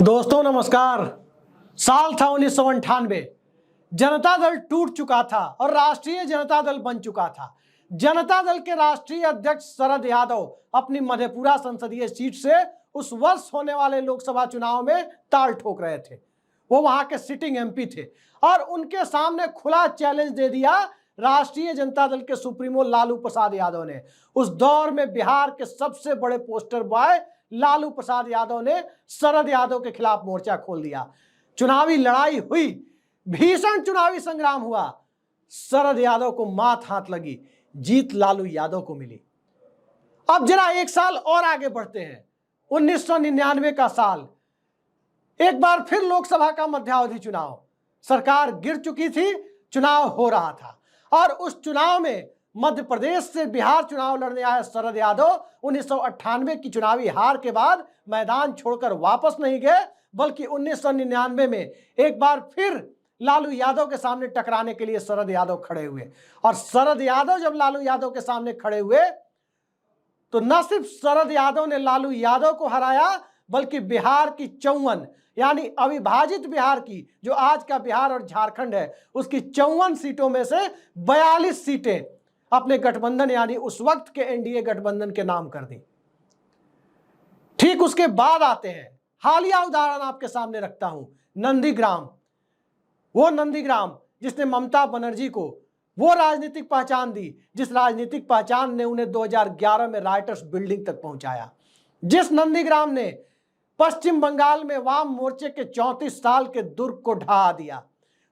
दोस्तों नमस्कार। साल था 1998। जनता दल टूट चुका था और राष्ट्रीय जनता दल बन चुका था। जनता दल के राष्ट्रीय अध्यक्ष शरद यादव अपनी मधेपुरा संसदीय सीट से उस वर्ष होने वाले लोकसभा चुनाव में ताल ठोक रहे थे। वो वहां के सिटिंग एमपी थे और उनके सामने खुला चैलेंज दे दिया राष्ट्रीय जनता दल के सुप्रीमो लालू प्रसाद यादव ने। उस दौर में बिहार के सबसे बड़े पोस्टर बॉय लालू प्रसाद यादव ने शरद यादव के खिलाफ मोर्चा खोल दिया। चुनावी लड़ाई हुई, भीषण चुनावी संग्राम हुआ। शरद यादव को मात हाथ लगी, जीत लालू यादव को मिली। अब जरा एक साल और आगे बढ़ते हैं। 1999 का साल, एक बार फिर लोकसभा का मध्यावधि चुनाव। सरकार गिर चुकी थी, चुनाव हो रहा था और उस चुनाव में मध्य प्रदेश से बिहार चुनाव लड़ने आए शरद यादव 1998 की चुनावी हार के बाद मैदान छोड़कर वापस नहीं गए, बल्कि 1999 में एक बार फिर लालू यादव के सामने टकराने के लिए शरद यादव खड़े हुए। और शरद यादव जब लालू यादव के सामने खड़े हुए तो न सिर्फ शरद यादव ने लालू यादव को हराया, बल्कि बिहार की 54 यानी अविभाजित बिहार की, जो आज का बिहार और झारखंड है, उसकी 54 सीटों में से 42 सीटें अपने गठबंधन यानी उस वक्त के एनडीए गठबंधन के नाम कर दी। ठीक उसके बाद आते हैं, हालिया उदाहरण आपके सामने रखता हूं, नंदीग्राम। वो नंदीग्राम जिसने ममता बनर्जी को वो राजनीतिक पहचान दी, जिस राजनीतिक पहचान ने उन्हें 2011 में राइटर्स बिल्डिंग तक पहुंचाया। जिस नंदीग्राम ने पश्चिम बंगाल में वाम मोर्चे के 34 साल के दुर्ग को ढहा दिया।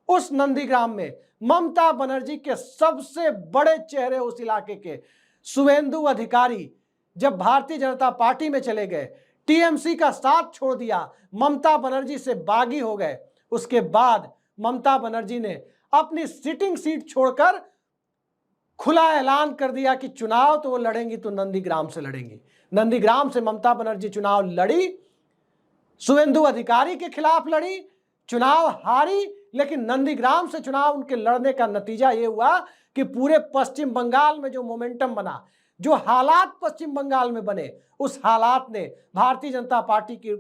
उस नंदीग्राम में ममता बनर्जी के सबसे बड़े चेहरे उस इलाके के शुवेंदु अधिकारी जब भारतीय जनता पार्टी में चले गए, टीएमसी का साथ छोड़ दिया, ममता बनर्जी से बागी हो गए, उसके बाद ममता बनर्जी ने अपनी सिटिंग सीट छोड़कर खुला ऐलान कर दिया कि चुनाव तो वो लड़ेंगी तो नंदीग्राम से लड़ेंगी। नंदीग्राम से ममता बनर्जी चुनाव लड़ी, शुवेंदु अधिकारी के खिलाफ लड़ी, चुनाव हारी, लेकिन नंदीग्राम से चुनाव उनके लड़ने का नतीजा यह हुआ कि पूरे पश्चिम बंगाल में जो मोमेंटम बना, जो हालात पश्चिम बंगाल में बने, उस हालात ने भारतीय जनता पार्टी की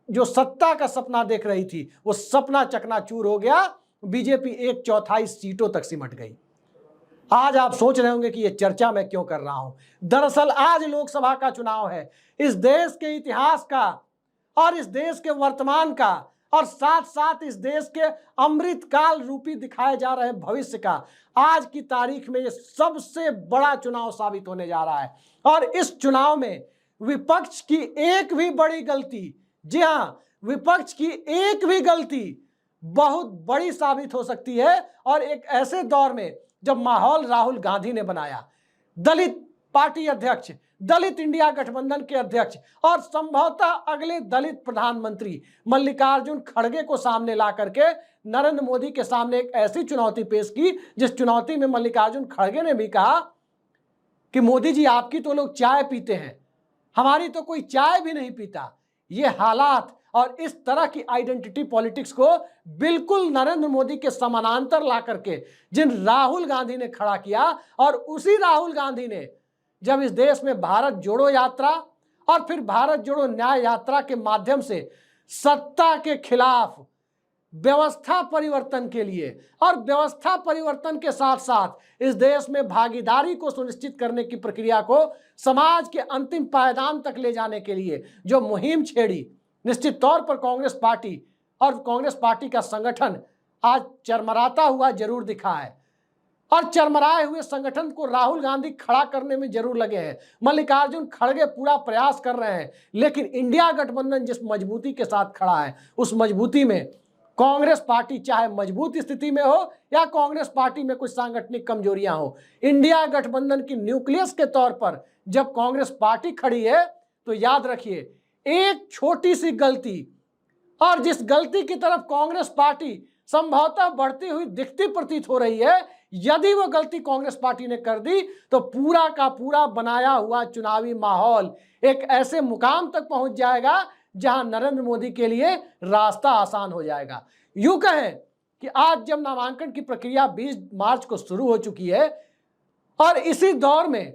जो सत्ता का सपना देख रही थी, वो सपना चकनाचूर हो गया। बीजेपी 1/4 सीटों तक सिमट गई। आज आप सोच रहे होंगे कि ये चर्चा मैं क्यों कर रहा हूं। दरअसल आज लोकसभा का चुनाव है। इस देश के इतिहास का और इस देश के वर्तमान का और साथ साथ इस देश के अमृत काल रूपी दिखाए जा रहे भविष्य का आज की तारीख में ये सबसे बड़ा चुनाव साबित होने जा रहा है। और इस चुनाव में विपक्ष की एक भी बड़ी गलती, जी हां, विपक्ष की एक भी गलती बहुत बड़ी साबित हो सकती है। और एक ऐसे दौर में जब माहौल राहुल गांधी ने बनाया, दलित पार्टी अध्यक्ष, दलित इंडिया गठबंधन के अध्यक्ष और संभवतः अगले दलित प्रधानमंत्री मल्लिकार्जुन खड़गे को सामने ला करके नरेंद्र मोदी के सामने एक ऐसी चुनौती पेश की, जिस चुनौती में मल्लिकार्जुन खड़गे ने भी कहा कि मोदी जी, आपकी तो लोग चाय पीते हैं, हमारी तो कोई चाय भी नहीं पीता। ये हालात और इस तरह की आइडेंटिटी पॉलिटिक्स को बिल्कुल नरेंद्र मोदी के समानांतर ला करके जिन राहुल गांधी ने खड़ा किया, और उसी राहुल गांधी ने जब इस देश में भारत जोड़ो यात्रा और फिर भारत जोड़ो न्याय यात्रा के माध्यम से सत्ता के खिलाफ व्यवस्था परिवर्तन के लिए और व्यवस्था परिवर्तन के साथ साथ इस देश में भागीदारी को सुनिश्चित करने की प्रक्रिया को समाज के अंतिम पायदान तक ले जाने के लिए जो मुहिम छेड़ी, निश्चित तौर पर कांग्रेस पार्टी और कांग्रेस पार्टी का संगठन आज चरमराता हुआ जरूर दिखा है। और चरमराए हुए संगठन को राहुल गांधी खड़ा करने में जरूर लगे हैं, मल्लिकार्जुन खड़गे पूरा प्रयास कर रहे हैं, लेकिन इंडिया गठबंधन जिस मजबूती के साथ खड़ा है, उस मजबूती में कांग्रेस पार्टी चाहे मजबूत स्थिति में हो या कांग्रेस पार्टी में कुछ सांगठनिक कमजोरियां हो, इंडिया गठबंधन की न्यूक्लियस के तौर पर जब कांग्रेस पार्टी खड़ी है तो याद रखिए, एक छोटी सी गलती, और जिस गलती की तरफ कांग्रेस पार्टी संभवतः बढ़ती हुई दिखती प्रतीत हो रही है, यदि वो गलती कांग्रेस पार्टी ने कर दी तो पूरा का पूरा बनाया हुआ चुनावी माहौल एक ऐसे मुकाम तक पहुंच जाएगा जहां नरेंद्र मोदी के लिए रास्ता आसान हो जाएगा। यूं कहें कि आज जब नामांकन की प्रक्रिया 20 मार्च को शुरू हो चुकी है और इसी दौर में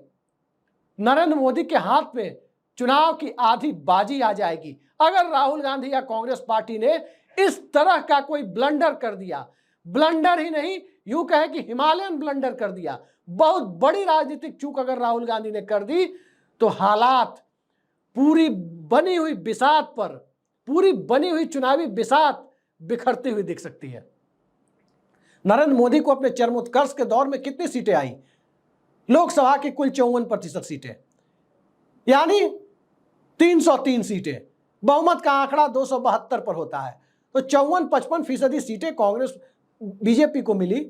नरेंद्र मोदी के हाथ में चुनाव की आधी बाजी आ जाएगी, अगर राहुल गांधी या कांग्रेस पार्टी ने इस तरह का कोई ब्लंडर कर दिया, ब्लंडर ही नहीं यूं कहे कि हिमालयन ब्लंडर कर दिया, बहुत बड़ी राजनीतिक चूक अगर राहुल गांधी ने कर दी, तो हालात पूरी बनी हुई बिसात पर, पूरी बनी हुई चुनावी बिसात बिखरती हुई दिख सकती है। नरेंद्र मोदी को अपने चरमोत्कर्ष के दौर में कितनी सीटें आई? लोकसभा की कुल 54% सीटें, यानी 303 सीटें। बहुमत का आंकड़ा 272 पर होता है, तो 54-55% सीटें कांग्रेस बीजेपी को मिली।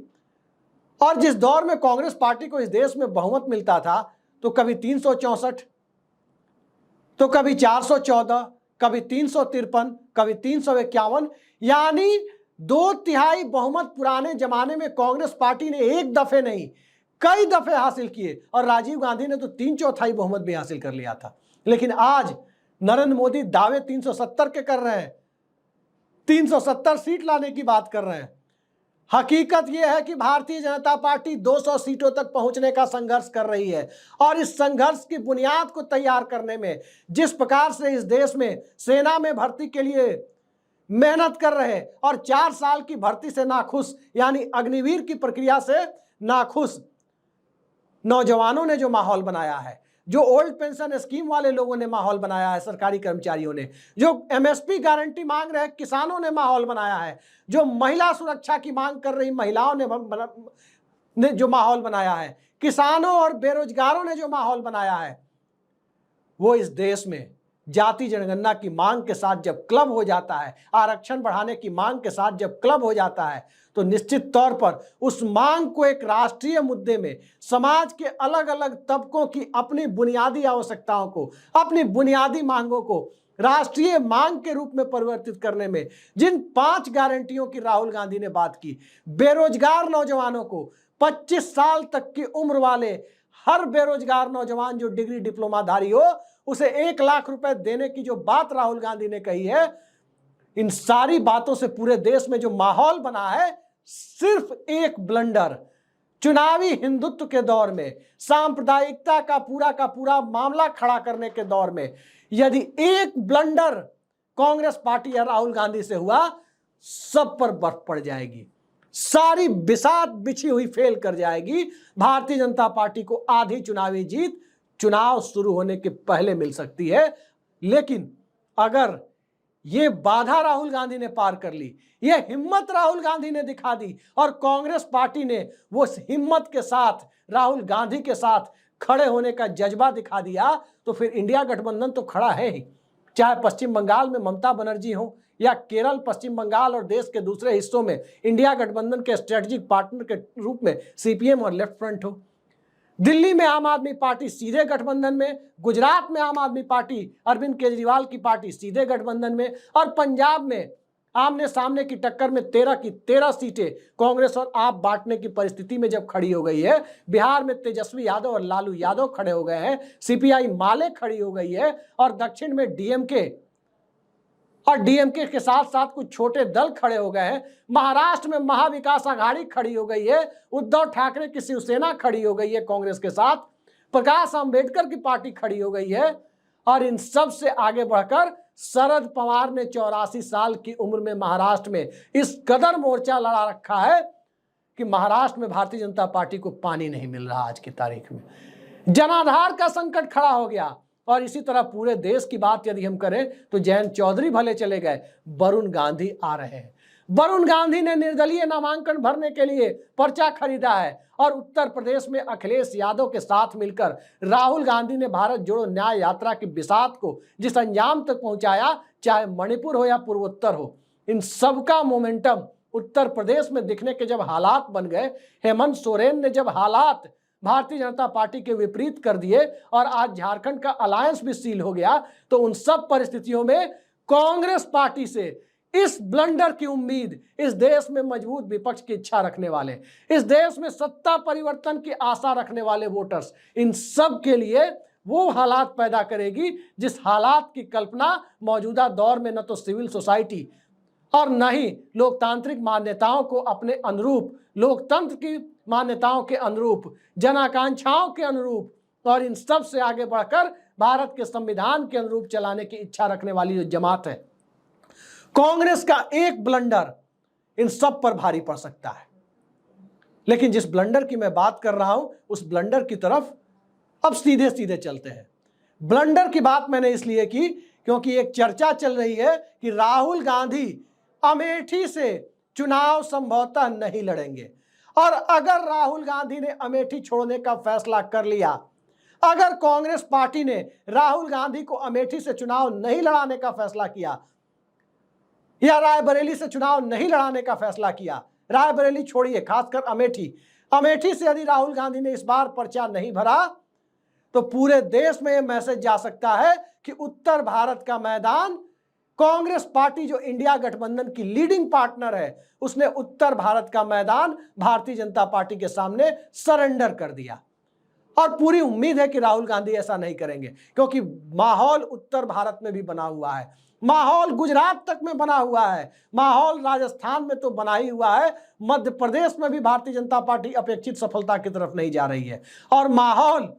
और जिस दौर में कांग्रेस पार्टी को इस देश में बहुमत मिलता था, तो कभी 364, तो कभी 414, कभी 353, कभी 351, यानी 2/3 बहुमत पुराने जमाने में कांग्रेस पार्टी ने एक दफे नहीं कई दफे हासिल किए, और राजीव गांधी ने तो 3/4 बहुमत भी हासिल कर लिया था। लेकिन आज नरेंद्र मोदी दावे 370 के कर रहे हैं, 370 सीट लाने की बात कर रहे हैं। हकीकत यह है कि भारतीय जनता पार्टी 200 सीटों तक पहुंचने का संघर्ष कर रही है, और इस संघर्ष की बुनियाद को तैयार करने में जिस प्रकार से इस देश में सेना में भर्ती के लिए मेहनत कर रहे और 4 साल की भर्ती से नाखुश, यानी अग्निवीर की प्रक्रिया से नाखुश नौजवानों ने जो माहौल बनाया है, जो ओल्ड पेंशन स्कीम वाले लोगों ने माहौल बनाया है, सरकारी कर्मचारियों ने, जो एमएसपी गारंटी मांग रहे किसानों ने माहौल बनाया है, जो महिला सुरक्षा की मांग कर रही महिलाओं ने जो माहौल बनाया है, किसानों और बेरोजगारों ने जो माहौल बनाया है, वो इस देश में जाति जनगणना की मांग के साथ जब क्लब हो जाता है, आरक्षण बढ़ाने की मांग के साथ जब क्लब हो जाता है, तो निश्चित तौर पर उस मांग को एक राष्ट्रीय मुद्दे में समाज के अलग अलग तबकों की अपनी बुनियादी आवश्यकताओं को, अपनी बुनियादी मांगों को राष्ट्रीय मांग के रूप में परिवर्तित करने में जिन 5 गारंटियों की राहुल गांधी ने बात की, बेरोजगार नौजवानों को 25 साल तक की उम्र वाले हर बेरोजगार नौजवान जो डिग्री डिप्लोमाधारी हो, उसे 1 लाख रुपए देने की जो बात राहुल गांधी ने कही है, इन सारी बातों से पूरे देश में जो माहौल बना है, सिर्फ एक ब्लंडर, चुनावी हिंदुत्व के दौर में, सांप्रदायिकता का पूरा मामला खड़ा करने के दौर में, यदि एक ब्लंडर कांग्रेस पार्टी या राहुल गांधी से हुआ, सब पर बर्फ पड़ जाएगी, सारी बिसात बिछी हुई फेल कर जाएगी। भारतीय जनता पार्टी को आधी चुनावी जीत चुनाव शुरू होने के पहले मिल सकती है। लेकिन अगर ये बाधा राहुल गांधी ने पार कर ली, ये हिम्मत राहुल गांधी ने दिखा दी, और कांग्रेस पार्टी ने वो हिम्मत के साथ राहुल गांधी के साथ खड़े होने का जज्बा दिखा दिया, तो फिर इंडिया गठबंधन तो खड़ा है ही। चाहे पश्चिम बंगाल में ममता बनर्जी हो, या केरल, पश्चिम बंगाल और देश के दूसरे हिस्सों में इंडिया गठबंधन के स्ट्रेटेजिक पार्टनर के रूप में सीपीएम और लेफ्ट फ्रंट हो, दिल्ली में आम आदमी पार्टी सीधे गठबंधन में, गुजरात में आम आदमी पार्टी अरविंद केजरीवाल की पार्टी सीधे गठबंधन में, और पंजाब में आमने सामने की टक्कर में 13 की 13 सीटें कांग्रेस और आप बांटने की परिस्थिति में जब खड़ी हो गई है, बिहार में तेजस्वी यादव और लालू यादव खड़े हो गए हैं, सीपीआई माले खड़ी हो गई है, और दक्षिण में डीएमके और डीएमके के साथ साथ कुछ छोटे दल खड़े हो गए हैं, महाराष्ट्र में महाविकास आघाड़ी खड़ी हो गई है, उद्धव ठाकरे की शिवसेना खड़ी हो गई है कांग्रेस के साथ, प्रकाश अंबेडकर की पार्टी खड़ी हो गई है, और इन सब से आगे बढ़कर शरद पवार ने 84 साल की उम्र में महाराष्ट्र में इस कदर मोर्चा लड़ा रखा है कि महाराष्ट्र में भारतीय जनता पार्टी को पानी नहीं मिल रहा। आज की तारीख में जनाधार का संकट खड़ा हो गया। और इसी तरह पूरे देश की बात यदि हम करें तो जयंत चौधरी भले चले गए, वरुण गांधी आ रहे हैं। वरुण गांधी ने निर्दलीय नामांकन भरने के लिए पर्चा खरीदा है, और उत्तर प्रदेश में अखिलेश यादव के साथ मिलकर राहुल गांधी ने भारत जोड़ो न्याय यात्रा की बिसात को जिस अंजाम तक पहुंचाया, चाहे मणिपुर हो या पूर्वोत्तर हो, इन सबका मोमेंटम उत्तर प्रदेश में दिखने के जब हालात बन गए, हेमंत सोरेन ने जब हालात भारतीय जनता पार्टी के विपरीत कर दिए, और आज झारखंड का अलायंस भी सील हो गया, तो उन सब परिस्थितियों में कांग्रेस पार्टी से इस ब्लंडर की उम्मीद इस देश में मजबूत विपक्ष की इच्छा रखने वाले, इस देश में सत्ता परिवर्तन की आशा रखने वाले वोटर्स, इन सब के लिए वो हालात पैदा करेगी जिस हालात की कल्पना मौजूदा दौर में न तो सिविल सोसाइटी और न ही लोकतांत्रिक मान्यताओं को अपने अनुरूप, लोकतंत्र की मान्यताओं के अनुरूप, जन आकांक्षाओं के अनुरूप, और इन सब से आगे बढ़कर भारत के संविधान के अनुरूप चलाने की इच्छा रखने वाली जो जमात है, कांग्रेस का एक ब्लंडर इन सब पर भारी पड़ सकता है। लेकिन जिस ब्लंडर की मैं बात कर रहा हूं, उस ब्लंडर की तरफ अब सीधे सीधे चलते हैं। ब्लंडर की बात मैंने इसलिए की क्योंकि एक चर्चा चल रही है कि राहुल गांधी अमेठी से चुनाव संभवतः नहीं लड़ेंगे। और अगर राहुल गांधी ने अमेठी छोड़ने का फैसला कर लिया, अगर कांग्रेस पार्टी ने राहुल गांधी को अमेठी से चुनाव नहीं लड़ाने का फैसला किया या रायबरेली से चुनाव नहीं लड़ाने का फैसला किया, रायबरेली छोड़िए, खासकर अमेठी से यदि राहुल गांधी ने इस बार पर्चा नहीं भरा, तो पूरे देश में यह मैसेज जा सकता है कि उत्तर भारत का मैदान, कांग्रेस पार्टी जो इंडिया गठबंधन की लीडिंग पार्टनर है, उसने उत्तर भारत का मैदान भारतीय जनता पार्टी के सामने सरेंडर कर दिया। और पूरी उम्मीद है कि राहुल गांधी ऐसा नहीं करेंगे, क्योंकि माहौल उत्तर भारत में भी बना हुआ है, माहौल गुजरात तक में बना हुआ है, माहौल राजस्थान में तो बना ही हुआ है, मध्य प्रदेश में भी भारतीय जनता पार्टी अपेक्षित सफलता की तरफ नहीं जा रही है। और माहौल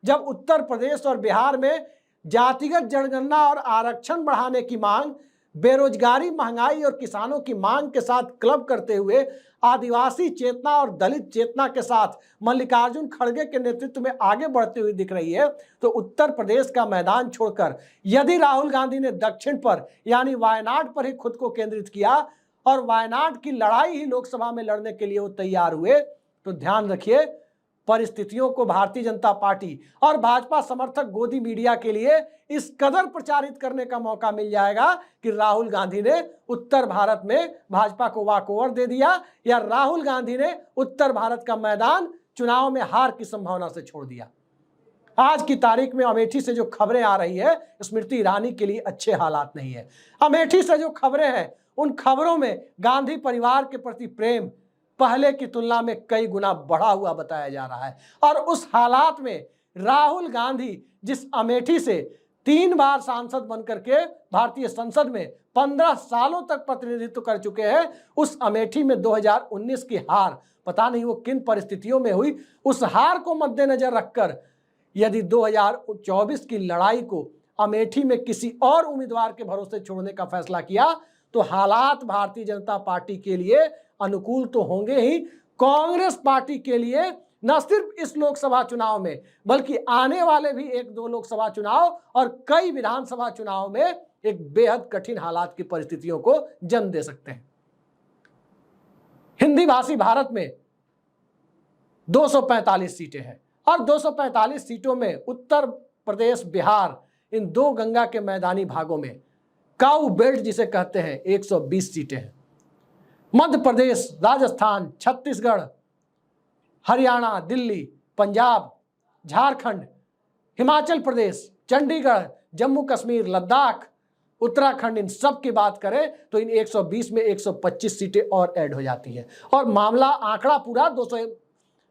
जब उत्तर प्रदेश और बिहार में जातिगत जनगणना और आरक्षण बढ़ाने की मांग, बेरोजगारी, महंगाई और किसानों की मांग के साथ क्लब करते हुए आदिवासी चेतना और दलित चेतना के साथ मल्लिकार्जुन खड़गे के नेतृत्व में आगे बढ़ते हुए दिख रही है, तो उत्तर प्रदेश का मैदान छोड़कर यदि राहुल गांधी ने दक्षिण पर यानी वायनाड पर ही खुद को केंद्रित किया और वायनाड की लड़ाई ही लोकसभा में लड़ने के लिए वो तैयार हुए, तो ध्यान रखिए परिस्थितियों को भारतीय जनता पार्टी और भाजपा समर्थक गोदी मीडिया के लिए इस कदर प्रचारित करने का मौका मिल जाएगा कि राहुल गांधी ने उत्तर भारत में भाजपा को वॉकओवर दे दिया या राहुल गांधी ने उत्तर भारत का मैदान चुनाव में हार की संभावना से छोड़ दिया। आज की तारीख में अमेठी से जो खबरें आ रही है, स्मृति ईरानी के लिए अच्छे हालात नहीं है। अमेठी से जो खबरें हैं, उन खबरों में गांधी परिवार के प्रति प्रेम पहले की तुलना में कई गुना बढ़ा हुआ बताया जा रहा है। और उस हालात में राहुल गांधी जिस अमेठी से 3 बार सांसद बनकर के भारतीय संसद में 15 सालों तक प्रतिनिधित्व कर चुके हैं, उस अमेठी में 2019 की हार, पता नहीं वो किन परिस्थितियों में हुई, उस हार को मद्देनजर रखकर यदि 2024 की लड़ाई को अमेठी में किसी और उम्मीदवार के भरोसे छोड़ने का फैसला किया, तो हालात भारतीय जनता पार्टी के लिए अनुकूल तो होंगे ही, कांग्रेस पार्टी के लिए न सिर्फ इस लोकसभा चुनाव में बल्कि आने वाले भी 1-2 लोकसभा चुनाव और कई विधानसभा चुनाव में एक बेहद कठिन हालात की परिस्थितियों को जन्म दे सकते हैं। हिंदी भाषी भारत में 245 सीटें हैं और 245 सीटों में उत्तर प्रदेश, बिहार, इन 2 गंगा के मैदानी भागों में काऊ बेल्ट जिसे कहते हैं 120 सीटें हैं। मध्य प्रदेश, राजस्थान, छत्तीसगढ़, हरियाणा, दिल्ली, पंजाब, झारखंड, हिमाचल प्रदेश, चंडीगढ़, जम्मू कश्मीर, लद्दाख, उत्तराखंड, इन सब की बात करें तो इन 120 में 125 सीटें और ऐड हो जाती है और मामला आंकड़ा पूरा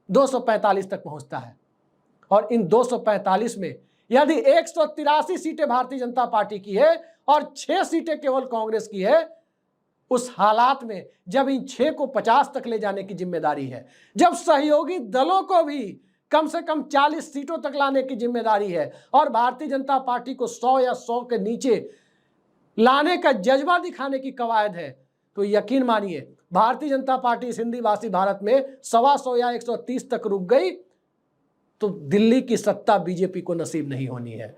245 तक पहुंचता है। और इन 245 में यदि 183 सीटें भारतीय जनता पार्टी की है और 6 सीटें केवल कांग्रेस की है, उस हालात में जब इन 6 को 50 तक ले जाने की जिम्मेदारी है, जब सहयोगी दलों को भी कम से कम 40 सीटों तक लाने की जिम्मेदारी है और भारतीय जनता पार्टी को 100 या 100 के नीचे लाने का जज्बा दिखाने की कवायद है, तो यकीन मानिए भारतीय जनता पार्टी इस हिंदी भाषी भारत में 125 या 130 तक रुक गई तो दिल्ली की सत्ता बीजेपी को नसीब नहीं होनी है।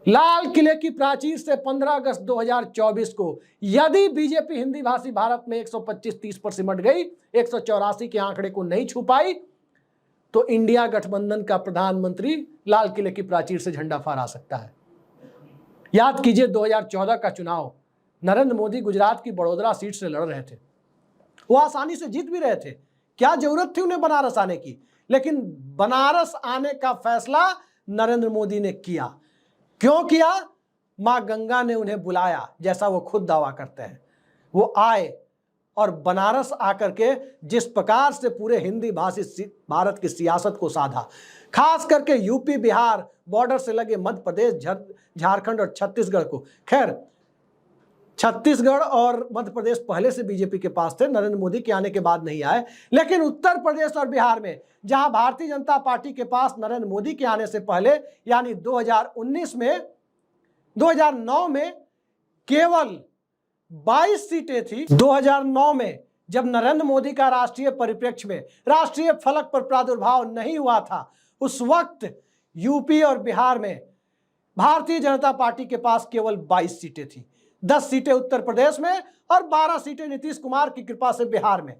लाल किले की प्राचीर से 15 अगस्त 2024 को यदि बीजेपी हिंदी भाषी भारत में 125-30 पर सिमट गई, 184 के आंकड़े को नहीं छू पाई, तो इंडिया गठबंधन का प्रधानमंत्री लाल किले की प्राचीर से झंडा फहरा सकता है। याद कीजिए 2014 का चुनाव, नरेंद्र मोदी गुजरात की बड़ोदरा सीट से लड़ रहे थे, वो आसानी से जीत भी रहे थे, क्या जरूरत थी उन्हें बनारस आने की, लेकिन बनारस आने का फैसला नरेंद्र मोदी ने किया। क्यों किया? मां गंगा ने उन्हें बुलाया, जैसा वो खुद दावा करते हैं। वो आए और बनारस आकर के जिस प्रकार से पूरे हिंदी भाषी भारत की सियासत को साधा, खास करके यूपी, बिहार, बॉर्डर से लगे मध्य प्रदेश, झारखंड और छत्तीसगढ़ को। खैर, छत्तीसगढ़ और मध्य प्रदेश पहले से बीजेपी के पास थे, नरेंद्र मोदी के आने के बाद नहीं आए। लेकिन उत्तर प्रदेश और बिहार में, जहां भारतीय जनता पार्टी के पास नरेंद्र मोदी के आने से पहले यानी 2019 में 2009 में केवल 22 सीटें थी। 2009 में जब नरेंद्र मोदी का राष्ट्रीय परिप्रेक्ष्य में, राष्ट्रीय फलक पर प्रादुर्भाव नहीं हुआ था, उस वक्त यूपी और बिहार में भारतीय जनता पार्टी के पास केवल 22 सीटें थी। 10 सीटें उत्तर प्रदेश में और 12 सीटें नीतीश कुमार की कृपा से बिहार में।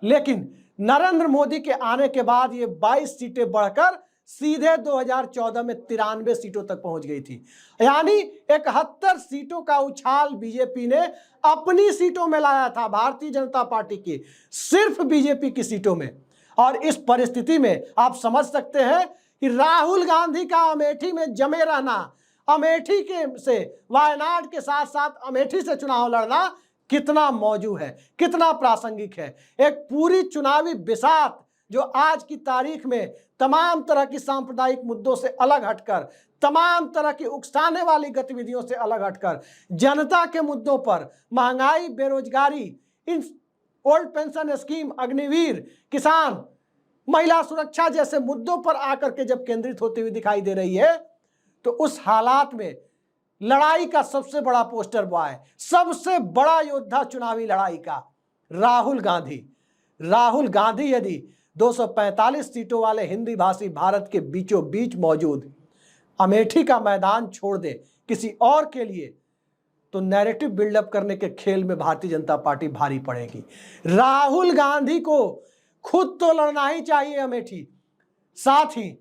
लेकिन नरेंद्र मोदी के आने के बाद ये 22 सीटें बढ़कर सीधे 2014 में 93 सीटों तक पहुंच गई थी। यानी 71 सीटों का उछाल बीजेपी ने अपनी सीटों में लाया था, भारतीय जनता पार्टी की सिर्फ बीजेपी की सीटों में। और इस परिस्थिति में आप समझ सकते हैं कि राहुल गांधी का अमेठी में जमे रहना, अमेठी के से वायनाड के साथ साथ अमेठी से चुनाव लड़ना कितना मौजू है, कितना प्रासंगिक है। एक पूरी चुनावी बिसात जो आज की तारीख में तमाम तरह की सांप्रदायिक मुद्दों से अलग हटकर, तमाम तरह की उकसाने वाली गतिविधियों से अलग हटकर जनता के मुद्दों पर, महंगाई, बेरोजगारी, in old pension scheme, Agniveer, किसान, महिला सुरक्षा जैसे मुद्दों पर आकर के जब केंद्रित होती हुई दिखाई दे रही है, तो उस हालात में लड़ाई का सबसे बड़ा पोस्टर बॉय, सबसे बड़ा योद्धा चुनावी लड़ाई का राहुल गांधी यदि 245 सीटों वाले हिंदी भाषी भारत के बीचों बीच मौजूद अमेठी का मैदान छोड़ दे किसी और के लिए, तो नैरेटिव बिल्डअप करने के खेल में भारतीय जनता पार्टी भारी पड़ेगी। राहुल गांधी को खुद तो लड़ना ही चाहिए अमेठी, साथ ही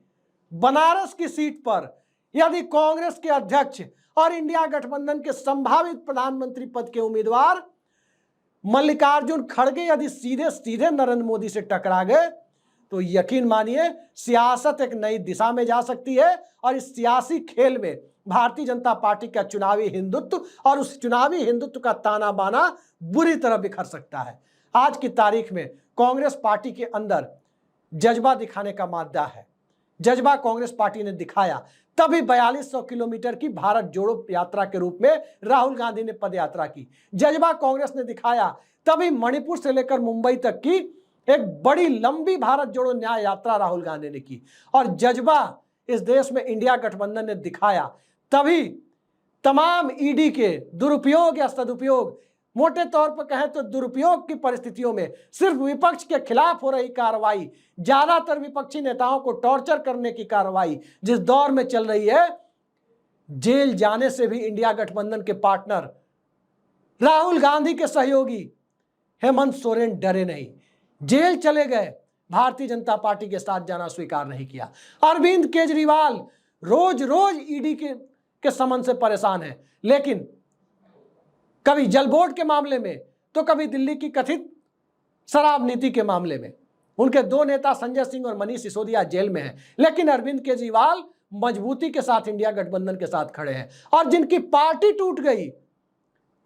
बनारस की सीट पर यदि कांग्रेस के अध्यक्ष और इंडिया गठबंधन के संभावित प्रधानमंत्री पद के उम्मीदवार मल्लिकार्जुन खड़गे यदि सीधे सीधे नरेंद्र मोदी से टकरा गए, तो यकीन मानिए सियासत एक नई दिशा में जा सकती है। और इस सियासी खेल में भारतीय जनता पार्टी का चुनावी हिंदुत्व और उस चुनावी हिंदुत्व का ताना बाना बुरी तरह बिखर सकता है। आज की तारीख में कांग्रेस पार्टी के अंदर जज्बा दिखाने का मादा है। जज्बा कांग्रेस पार्टी ने दिखाया, तभी 4200 किलोमीटर की भारत जोड़ो यात्रा के रूप में राहुल गांधी ने पदयात्रा की। जज्बा कांग्रेस ने दिखाया, तभी मणिपुर से लेकर मुंबई तक की एक बड़ी लंबी भारत जोड़ो न्याय यात्रा राहुल गांधी ने की। और जज्बा इस देश में इंडिया गठबंधन ने दिखाया, तभी तमाम ईडी के दुरुपयोग या सदुपयोग, मोटे तौर पर कहें तो दुरुपयोग की परिस्थितियों में सिर्फ विपक्ष के खिलाफ हो रही कार्रवाई, ज्यादातर विपक्षी नेताओं को टॉर्चर करने की कार्रवाई जिस दौर में चल रही है, जेल जाने से भी इंडिया गठबंधन के पार्टनर राहुल गांधी के सहयोगी हेमंत सोरेन डरे नहीं, जेल चले गए, भारतीय जनता पार्टी के साथ जाना स्वीकार नहीं किया। अरविंद केजरीवाल रोज रोज ईडी के समन से परेशान है, लेकिन कभी जल बोर्ड के मामले में तो कभी दिल्ली की कथित शराब नीति के मामले में। उनके दो नेता संजय सिंह और मनीष सिसोदिया जेल में हैं, लेकिन अरविंद केजरीवाल मजबूती के साथ इंडिया गठबंधन के साथ खड़े हैं। और जिनकी पार्टी टूट गई,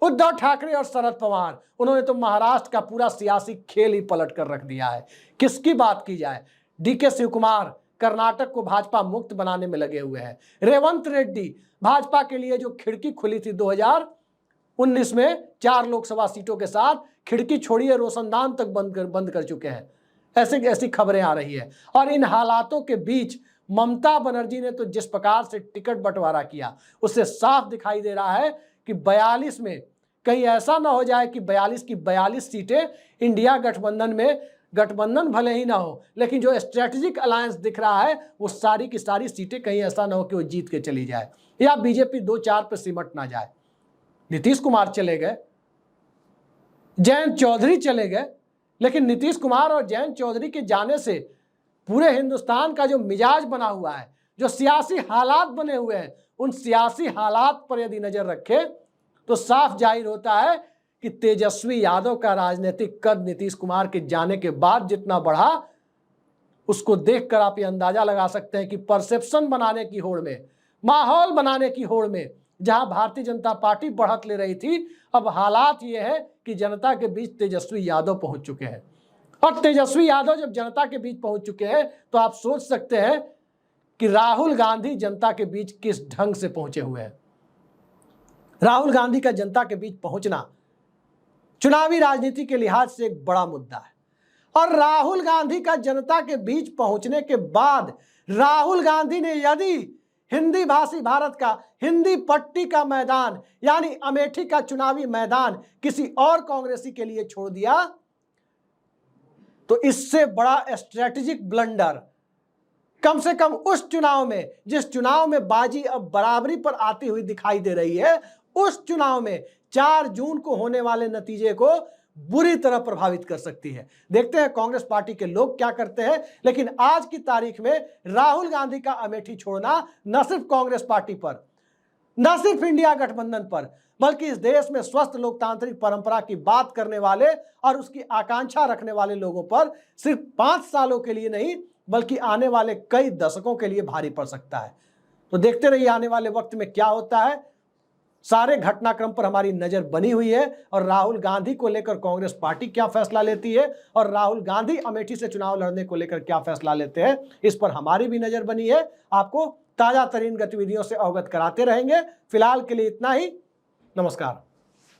उद्धव ठाकरे और शरद पवार, उन्होंने तो महाराष्ट्र का पूरा सियासी खेल ही पलट कर रख दिया है। किसकी बात की जाए, डीके शिव कुमार कर्नाटक को भाजपा मुक्त बनाने में लगे हुए हैं। रेवंत रेड्डी भाजपा के लिए जो खिड़की खुली थी 2019 में 4 लोकसभा सीटों के साथ, खिड़की छोड़िए रोशनदान तक बंद कर चुके हैं। ऐसी खबरें आ रही है। और इन हालातों के बीच ममता बनर्जी ने तो जिस प्रकार से टिकट बंटवारा किया, उससे साफ दिखाई दे रहा है कि 42 में कहीं ऐसा ना हो जाए कि 42 की 42 सीटें इंडिया गठबंधन में, गठबंधन भले ही ना हो, लेकिन जो स्ट्रेटेजिक अलायंस दिख रहा है वो सारी की सारी सीटें कहीं ऐसा ना हो कि वो जीत के चली जाए या बीजेपी 2-4 पे सिमट ना जाए। नीतीश कुमार चले गए, जयंत चौधरी चले गए, लेकिन नीतीश कुमार और जयंत चौधरी के जाने से पूरे हिंदुस्तान का जो मिजाज बना हुआ है, जो सियासी हालात बने हुए हैं, उन सियासी हालात पर यदि नजर रखें तो साफ जाहिर होता है कि तेजस्वी यादव का राजनीतिक कद नीतीश कुमार के जाने के बाद जितना बढ़ा, उसको देखकर आप ये अंदाजा लगा सकते हैं कि परसेप्शन बनाने की होड़ में, माहौल बनाने की होड़ में जहां भारतीय जनता पार्टी बढ़त ले रही थी, अब हालात ये है कि जनता के बीच तेजस्वी यादव पहुंच चुके हैं। और तेजस्वी यादव जब जनता के बीच पहुंच चुके हैं तो आप सोच सकते हैं कि राहुल गांधी जनता के बीच किस ढंग से पहुंचे हुए हैं। राहुल गांधी का जनता के बीच पहुंचना चुनावी राजनीति के लिहाज से एक बड़ा मुद्दा है। और राहुल गांधी का जनता के बीच पहुंचने के बाद राहुल गांधी ने यदि हिंदी भाषी भारत का हिंदी पट्टी का मैदान यानी अमेठी का चुनावी मैदान किसी और कांग्रेसी के लिए छोड़ दिया तो इससे बड़ा स्ट्रेटेजिक ब्लंडर कम से कम उस चुनाव में, जिस चुनाव में बाजी अब बराबरी पर आती हुई दिखाई दे रही है, उस चुनाव में 4 जून को होने वाले नतीजे को बुरी तरह प्रभावित कर सकती है। देखते हैं कांग्रेस पार्टी के लोग क्या करते हैं। लेकिन आज की तारीख में राहुल गांधी का अमेठी छोड़ना न सिर्फ कांग्रेस पार्टी पर, न सिर्फ इंडिया गठबंधन पर, बल्कि इस देश में स्वस्थ लोकतांत्रिक परंपरा की बात करने वाले और उसकी आकांक्षा रखने वाले लोगों पर सिर्फ 5 सालों के लिए नहीं बल्कि आने वाले कई दशकों के लिए भारी पड़ सकता है। तो देखते रहिए आने वाले वक्त में क्या होता है। सारे घटनाक्रम पर हमारी नजर बनी हुई है और राहुल गांधी को लेकर कांग्रेस पार्टी क्या फैसला लेती है और राहुल गांधी अमेठी से चुनाव लड़ने को लेकर क्या फैसला लेते हैं, इस पर हमारी भी नजर बनी है। आपको ताजा तरीन गतिविधियों से अवगत कराते रहेंगे। फिलहाल के लिए इतना ही। नमस्कार।